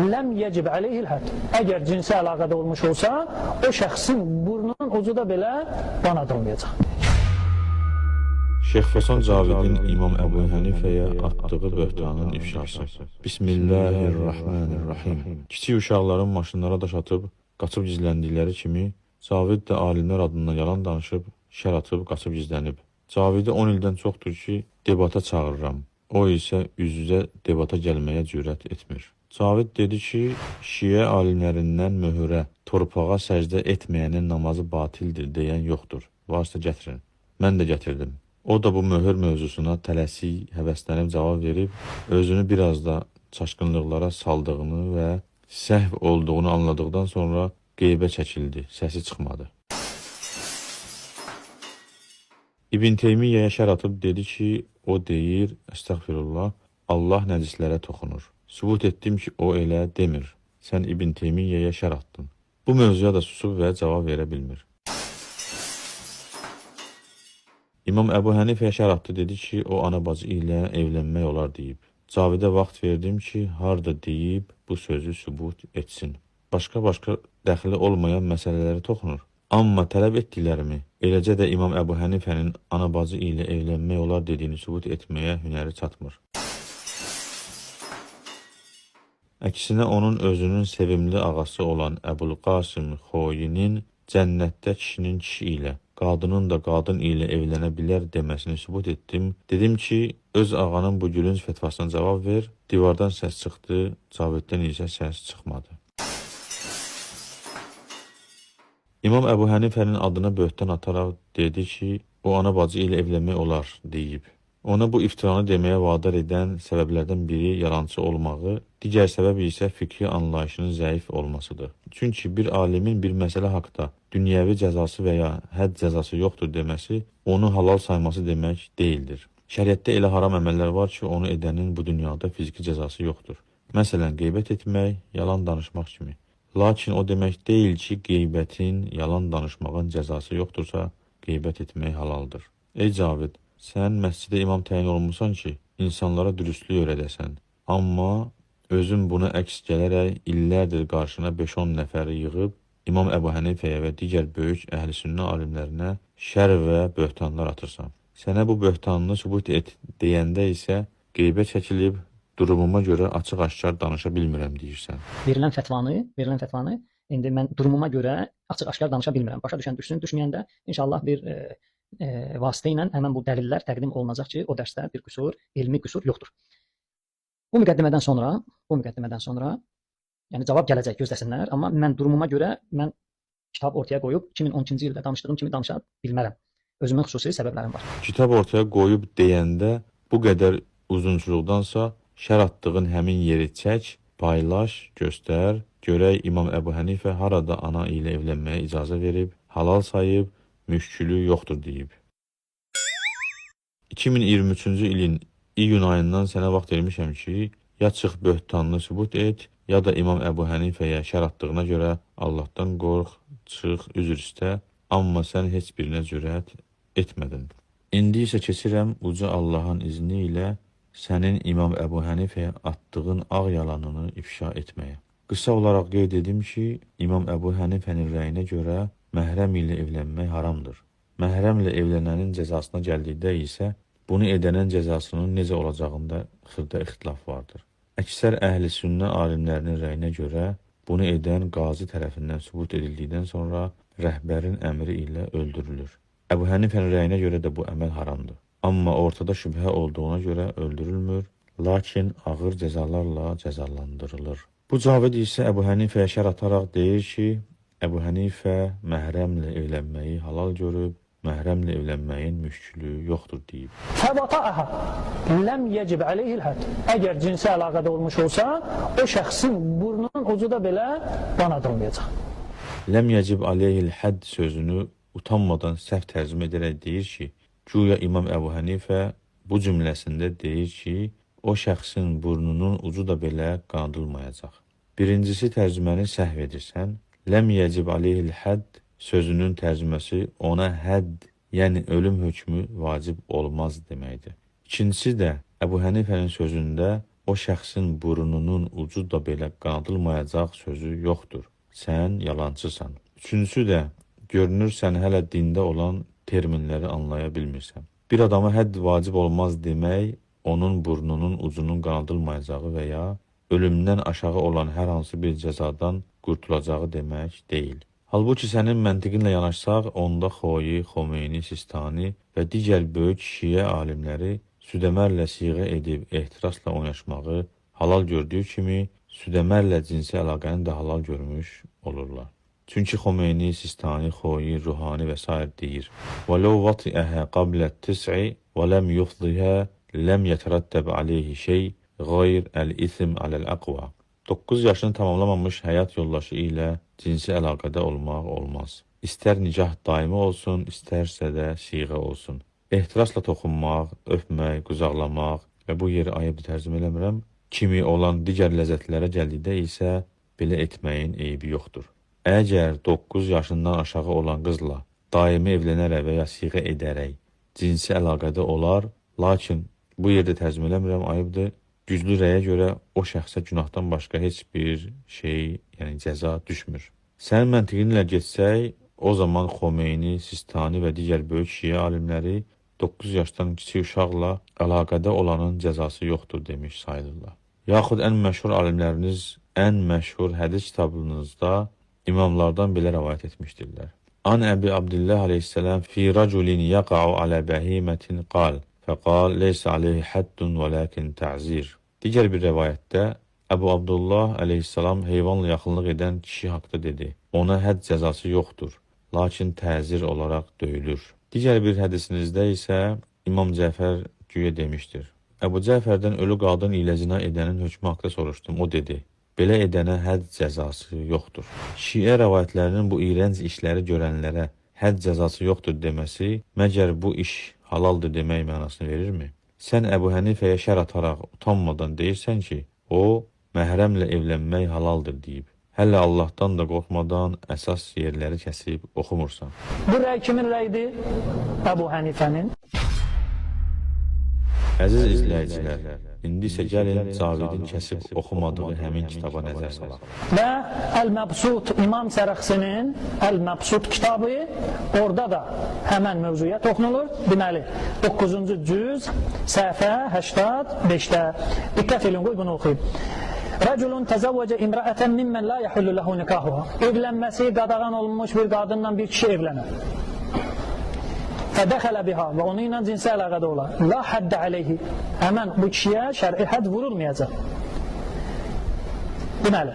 ləm yəcib aleyhil hədd. Əgər cinsi əlaqədə olmuş olsa, o şəxsin burnunun ucu da belə qanadılmayacaq. Şeyx Həsən Cavidin İmam Əbu Hənifəyə atdığı böhtanın ifşası. Bismillahirrahmanirrahim. Kiçik uşaqların maşınlara daş atıb, qaçıb gizləndikləri kimi, Cavid də alimlər adından yalan danışıb, şər atıb, qaçıb gizlənib. Cavidi 10 ildən çoxdur ki, debata çağırıram. O isə üz-üzə debata gəlməyə cürət etmir. Cavid dedi ki, şiə alimlərindən möhürə, torpağa səcdə etməyənin namazı batildir deyən yoxdur. Varsa gətirin. Mən də gətirdim. O da bu möhür mövzusuna tələsik, həvəslənib cavab verib, özünü biraz da çaşqınlıqlara saldığını və səhv olduğunu anladıqdan sonra qeybə çəkildi, səsi çıxmadı. İbn Teymiyyəyə şər atıb dedi ki, o deyir, əstəğfirullah, Allah nəcislərə toxunur. Sübut etdim ki, o elə demir. Sən İbn Teymiyyəyə şər atdın. Bu mövzuya da susub və cavab verə bilmir. İmam Əbu Hənifəyə şər atdı, dedi ki, o ana bacı ilə evlənmək olar deyib. Cavidə vaxt verdim ki, harda deyib bu sözü sübut etsin. Başqa dəxili olmayan məsələləri toxunur. Amma tələb etdiklərimi, eləcə də İmam Əbu Hənifənin ana bacı ilə evlənmək olar dediyini sübut etməyə hünəri çatmır. Əksinə onun özünün sevimli ağası olan Əbul Qasım Xoyinin cənnətdə kişinin kişi ilə, qadının da qadın ilə evlənə bilər deməsini sübut etdim. Dedim ki, öz ağanın bu gülünc fətvasına cavab ver. Divardan səs çıxdı, Caviddən isə səs çıxmadı. İmam Əbu Hənifənin adına böhtan ataraq dedi ki, o ana bacı ilə evlənmək olar deyib. Ona bu iftiranı deməyə vadar edən səbəblərdən biri yalançı olmağı, digər səbəb isə fikri anlayışının zəif olmasıdır. Çünki bir alimin bir məsələ haqda dünyəvi cəzası və ya hədd cəzası yoxdur deməsi, onu halal sayması demək deyildir. Şəriətdə elə haram əməllər var ki, onu edənin bu dünyada fiziki cəzası yoxdur. Məsələn, qeybət etmək, yalan danışmaq kimi. Lakin o demək deyil ki, qeybətin, yalan danışmağın cəzası yoxdursa, qeybət etmək halaldır. Ey Cavid, sən məscidə imam təyin olunmusan ki, insanlara dürüstlük öyrədəsən. Amma özün buna əks gələrək illərdir qarşına 5-10 nəfəri yığıb, İmam Əbu Hənifəyə və digər böyük əhl-i-sünnə alimlərinə şər və böhtanlar atırsan. Sənə bu böhtanını sübut et deyəndə isə qeybə çəkilib, durumuma görə açıq-aşkar danışa bilmirəm deyirsən. Verilən fətvanı indi mən durumuma görə açıq-aşkar danışa bilmirəm. Başa düşən düşsün, düşməyəndə inşallah bir vasitə ilə həmən bu dəlillər təqdim olunacaq ki, o dərsdə bir qüsur, elmi qüsur yoxdur. Bu müqəddimədən sonra yəni cavab gələcək, gözləsinlər. Amma mən durumuma görə mən kitab ortaya qoyub 2012-ci ildə danışdığım kimi danışa bilmərəm. Özümün xüsusi səbəblərim var. Kitab ortaya qoyub deyəndə bu qədər uzunçuluqdansa şər atdığın həmin yeri çək, paylaş, göstər, görək İmam Əbu Hənifə harada ana ilə evlənməyə icazə verib, halal sayıb, müşkülü yoxdur deyib. 2023-cü ilin iyun ayından sənə vaxt vermişəm ki, ya çıx böhtanını sübut et, ya da İmam Əbu Hənifəyə şər atdığına görə Allahdan qorx, çıx, üzr istə, amma sən heç birinə cürət etmədin. İndi isə keçirəm uca Allahın izni ilə sənin İmam Əbu Hənifəyə atdığın ağ yalanını ifşa etməyə. Qısa olaraq qeyd edim ki, İmam Əbu Hənifənin rəyinə görə məhrəm ilə evlənmək haramdır. Məhrəmlə evlənənin cəzasına gəldikdə isə bunu edənin cəzasının necə olacağında xırda ixtilaf vardır. Əksər əhli sünnə alimlərinin rəyinə görə bunu edən qazi tərəfindən sübut edildikdən sonra rəhbərin əmri ilə öldürülür. Əbu Hənifənin rəyinə görə də bu əməl haramdır. Amma ortada şübhə olduğuna görə öldürülmür, lakin ağır cəzalarla cəzalandırılır. Bu Cavid isə Əbu Hənifəyə şər ataraq deyir ki, Əbu Hənifə məhrəmlə evlənməyi halal görüb, məhrəmlə evlənməyin müşkülü yoxdur deyib. Fəvata'əhə ləm yəcib aleyhil hədd. Əgər cinsi əlaqədə olmuş olsa, o şəxsin burnunun ucu da belə qanadılmayacaq. Ləm yəcib aleyhil hədd sözünü utanmadan səhv tərcümə edərək deyir ki, güya İmam Əbu Hənifə bu cümləsində deyir ki, o şəxsin burnunun ucu da belə qanadılmayacaq. Birincisi tərcüməni səhv edirsən. Ləm yəcib aleyhil hədd sözünün tərcüməsi ona hədd, yəni ölüm hökmü vacib olmaz deməkdir. İkincisi də Əbu Hənifənin sözündə o şəxsin burnunun ucu da belə qanadılmayacaq sözü yoxdur. Sən yalancısan. Üçüncüsü də, görünür sən hələ dində olan terminləri anlaya bilmirsən. Bir adama hədd vacib olmaz demək, onun burnunun ucunun qanadılmayacağı və ya ölümdən aşağı olan hər hansı bir cəzadan qurtulacağı demək deyil. Halbuki sənin məntiqinlə yanaşsaq, onda Xoyi, Xomeyni, Sistani və digər böyük şiə alimləri südəmərlə siğə edib ehtirasla oynaşmağı halal gördüyü kimi, südəmərlə cinsi əlaqəni də halal görmüş olurlar. Çünki Xomeyni, Sistani, Xoyi, Ruhani və s. deyir: وَلَوْ وَطِئَهَا قَبْلَ التِّسْعِ وَلَمْ يُفْضِهَا لَمْ يَتَرَتَّبْ عَلَيْهِ شَيْءٍ غَيْرَ الْإِثْمِ عَلَى الْأَقْوَى. 9 yaşını tamamlamamış həyat yoldaşı ilə cinsi əlaqədə olmaq olmaz. İstər nicah daimi olsun, istərsə də siğə olsun. Ehtirasla toxunmaq, öpmək, qucaqlamaq və bu yeri ayıbdır tərcümə eləmirəm, kimi olan digər ləzzətlərə gəldikdə isə belə etməyin eybi yoxdur. Əgər 9 yaşından aşağı olan qızla daimi evlənərək və ya siğə edərək cinsi əlaqədə olar, lakin bu yerdə tərcümə eləmirəm, ayıbdır, güclü rəyə görə o şəxsə günahdan başqa heç bir şey, yəni cəza düşmür. Sənin məntiqinlə getsək, o zaman Xomeyni, Sistani və digər böyük şiə alimləri 9 yaşdan kiçik uşaqla əlaqədə olanın cəzası yoxdur demiş sayılırlar. Yaxud ən məşhur alimləriniz ən məşhur hədis kitabınızda imamlardan belə rəvayət etmişdirlər. An Əbi Abdillah aleyhisselam fi raculin yaqa'u alə bəhimətin qal fəqal leysə aleyhi həddun və lakin təzir. Digər bir rəvayətdə Əbu Abdullah aleyhisselam heyvanla yaxınlıq edən kişi haqda dedi. Ona hədd cəzası yoxdur, lakin təzir olaraq döyülür. Digər bir hədisinizdə isə İmam Cəfər güya demişdir: Əbu Cəfərdən ölü qadın ilə zina edənin hökmü haqda soruşdum. O dedi: belə edənə hədd cəzası yoxdur. Şiə rəvayətlərinin bu iyrənc işləri görənlərə hədd cəzası yoxdur deməsi məgər bu iş halaldır demək mənasını verirmi? Sən Əbu Hənifəyə şər ataraq utanmadan deyirsən ki, o məhrəmlə evlənmək halaldır deyib. Hələ Allahdan da qorxmadan əsas yerləri kəsib oxumursan. Bu rəy kimin rəyidir? Əbu Hənifənin. Əziz izləyicilər, indi isə gəlin Cavidin kəsib oxumadığı həmin kitaba nəzər salaq. Və Əl-Məbsut İmam Sərəxsinin Əl-Məbsut kitabı, orada da həmən mövzuya toxunulur. Deməli, 9-cu cüz, səhifə 85-də. Diqqət edin, qoy bunu oxuyub. Rəculun təzəvvəcə imrəətən mimmən la yəhullu ləhu nikahuha. Evlənməsi qadağan olunmuş bir qadınla bir kişi evlənər. Fədəxələ biha və onu ilə cinsi əlaqədə olar. La həddə aleyhi. Həmən bu kişiyə şər'i hədd vurulmayacaq. Deməli,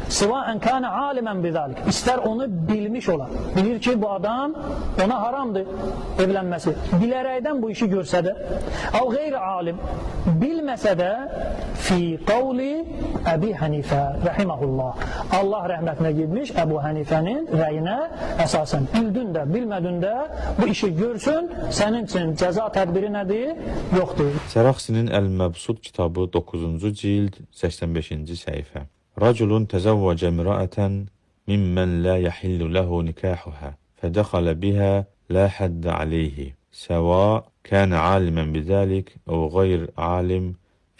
Sıvaən kənə alimən bizalik. İstər onu bilmiş olar. Bilir ki, bu adam ona haramdır evlənməsi. Bilərəkdən bu işi görsə də, av qeyri alim, bilməsə də fi qavli Əbi Hənifə rəhiməhullah. Allah rəhmətinə gitmiş Əbu Hənifənin rəyinə əsasən. Bildin də, bilmədin də bu işi görsün, sənin üçün cəza tədbiri nədir? Yoxdur. Sərəxsinin Əl-Məbsut kitabı 9-cu cild 85-ci səhifə. Raculun təzəvvəcə mirəətən mimmən la yəhillu ləhu nikahuha fədəxalə bihə la həddə aleyhi səva kənə alimən bizəlik əv qeyr alim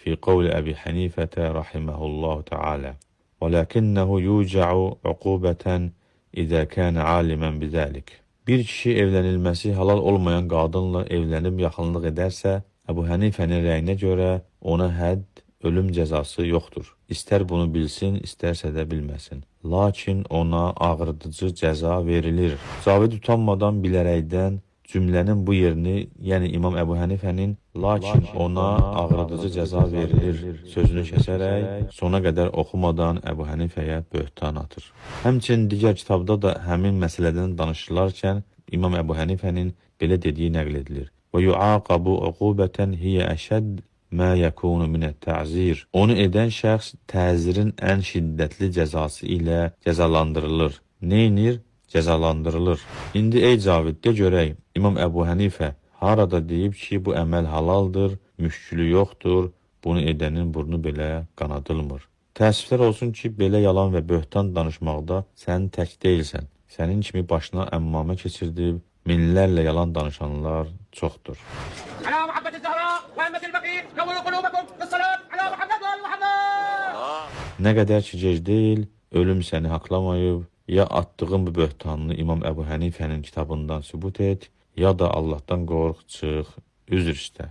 fi qavli Əbi Hənifətə rahiməhullahu teala və ləkinnəhu yuca'u uqubətən idə kənə alimən bizəlik. Bir kişi evlənilməsi halal olmayan qadınla evlənib yaxınlıq edərsə, Əbu Hənifənin rəyinə görə ona hədd, ölüm cəzası yoxdur. İstər bunu bilsin, istərsə də bilməsin. Lakin ona ağrıdıcı cəza verilir. Cavid utanmadan bilərəkdən cümlənin bu yerini, yəni İmam Əbu Hənifənin lakin ona ağrıdıcı cəza verilir sözünü kəsərək sona qədər oxumadan Əbu Hənifəyə böhtan atır. Həmçinin digər kitabda da həmin məsələdən danışılarkən İmam Əbu Hənifənin belə dediyi nəql edilir. Və yuaqabu uqubətən hiyə əşədd mə yəkunu minət təzir. Onu edən şəxs təzirin ən şiddətli cəzası ilə cəzalandırılır. Neynir? Cəzalandırılır. İndi ey Cavid, de görək, İmam Əbu Hənifə harada deyib ki, bu əməl halaldır, müşkülü yoxdur, bunu edənin burnu belə qanadılmır. Təəssüflər olsun ki, belə yalan və böhtan danışmaqda sən tək deyilsən. Sənin kimi başına əmmamə keçirdib, minlərlə yalan danışanlar çoxdur. على محبة الزهراء وأمة البقيع كونوا قلوبكم بالصلاة على محمد وآل محمد. Nə qədər ki gec deyil, ölüm səni haqlamayıb, ya atdığın bu böhtanını İmam Əbu Hənifənin kitabından sübut et, ya da Allahdan qorx, çıx, üzr istə.